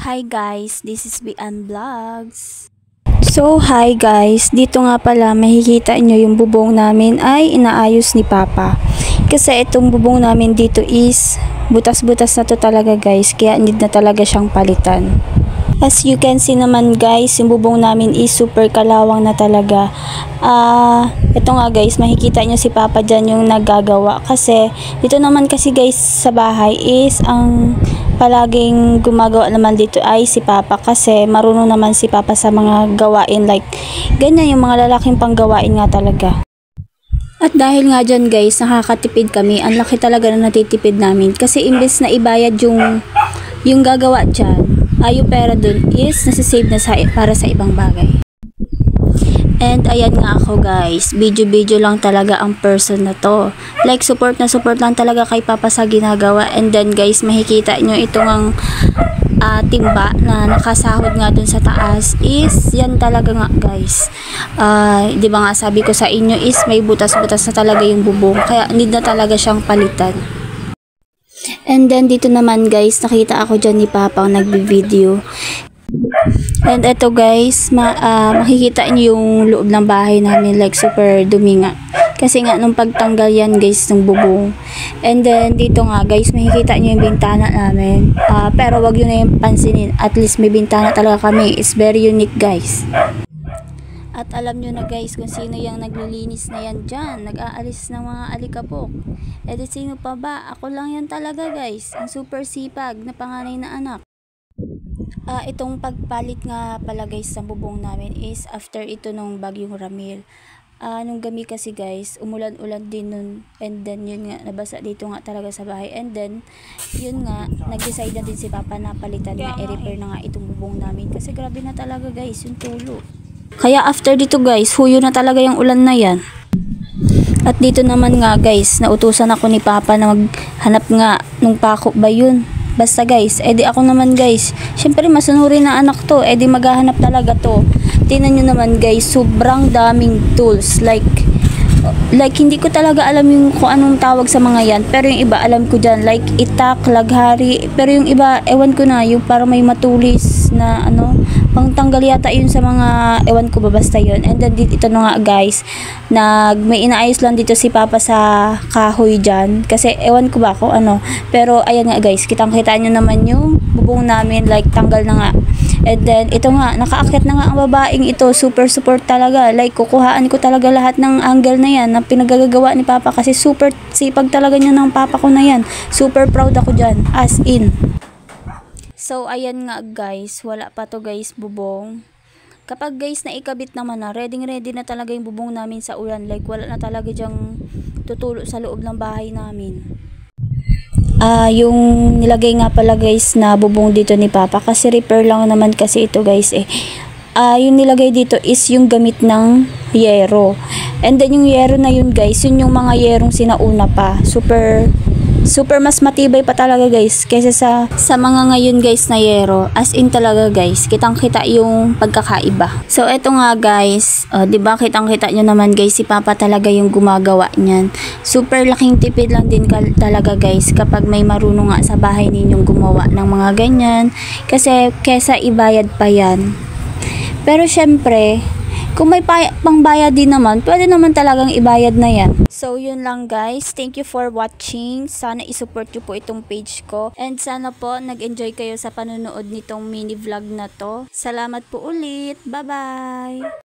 Hi guys, this is Bian Vlogs. So hi guys, dito nga pala makikita nyo yung bubong namin ay inaayos ni Papa. Kasi itong bubong namin dito is butas-butas na to talaga guys, kaya need na talaga siyang palitan. As you can see naman guys, yung bubong namin is super kalawang na talaga. Ito nga guys, makikita nyo si Papa dyan yung naggagawa. Kasi dito naman kasi guys sa bahay is ang palaging gumagawa naman dito ay si Papa. Kasi marunong naman si Papa sa mga gawain like ganyan yung mga lalaking panggawain nga talaga. At dahil nga dyan guys, nakakatipid kami. Ang laki talaga na natitipid namin. Kasi imbes na ibayad yung gagawa dyan, yung pera dun is nasisave na para sa ibang bagay. And ayan nga ako guys, video lang talaga ang person na to. Like support lang talaga kay Papa sa ginagawa. And then guys, makikita nyo itong timba na nakasahod nga dun sa taas is yan talaga nga guys. Di ba nga sabi ko sa inyo is may butas-butas na talaga yung bubong, kaya need na talaga siyang palitan. And then dito naman guys, nakita ako dyan ni Papa nagbi-video. And eto guys, makikita niyo yung loob ng bahay namin like super dumi nga. Kasi nga nung pagtanggal yan guys ng bubong. And then dito nga guys, makikita niyo yung bintana namin. Pero wag yun na yung pansinin. At least may bintana talaga kami. It's very unique guys. At alam nyo na guys kung sino yung naglilinis na yan dyan. Nag-aalis ng mga alikabok. E di sino pa ba? Ako lang yan talaga guys. Ang super sipag na panganay na anak. Itong pagpalit nga pala guys sa bubong namin is after ito nung bagyong Ramil. Nung gabi kasi guys, umulan-ulan din nun. And then yun nga, nabasa dito nga talaga sa bahay. And then, yun nga, nag-decide na din si Papa na palitan na i-repair na nga itong bubong namin. Kasi grabe na talaga guys, yung tulo. Kaya after dito guys, huyo na talaga yung ulan na yan. At dito naman nga guys, nautusan ako ni Papa na maghanap nga nung pako ba yun. Basta guys, edi ako naman guys, syempre masunuri na anak to, edi maghahanap talaga to. Tingnan nyo naman guys, sobrang daming tools, like hindi ko talaga alam yung kung anong tawag sa mga yan, pero yung iba alam ko dyan, like itak, laghari, pero yung iba, ewan ko na, yung para may matulis na pang tanggal yata yun sa mga, ewan ko ba, basta yun. And then dito na nga guys, may inaayos lang dito si Papa sa kahoy dyan, kasi ewan ko ba kung ano, pero ayan nga guys, kitang-kita nyo naman yung bubong namin, like tanggal na nga. And then, ito nga, nakaakyat na nga ang babaeng ito. Super support talaga. Like, kukuhaan ko talaga lahat ng angle na yan na pinagagawa ni Papa kasi super sipag talaga niya ng Papa ko na yan. Super proud ako dyan. As in. So, ayan nga guys. Wala pa to guys, bubong. Kapag guys na ikabit naman na, ready na talaga yung bubong namin sa ulan. Like, wala na talaga dyang tutulo sa loob ng bahay namin. Yung nilagay nga pala guys na bubong dito ni Papa kasi repair lang naman kasi ito guys yung nilagay dito is yung gamit ng yero. And then yung yero na yun guys, yun yung mga yerong sinauna pa. Super mas matibay pa talaga guys kaysa sa mga ngayon guys na yero. As in talaga guys, kitang-kita yung pagkakaiba. So eto nga guys, 'di ba kitang-kita nyo naman guys, si Papa talaga yung gumagawa niyan. Super laking tipid lang din talaga guys kapag may marunong nga sa bahay ninyong gumawa ng mga ganyan. Kasi kesa ibayad pa yan. Pero syempre, kung may pangbayad din naman, pwede naman talagang ibayad na yan. So, yun lang guys. Thank you for watching. Sana isupport nyo po itong page ko. And sana po nag-enjoy kayo sa panonood nitong mini vlog na to. Salamat po ulit. Bye-bye!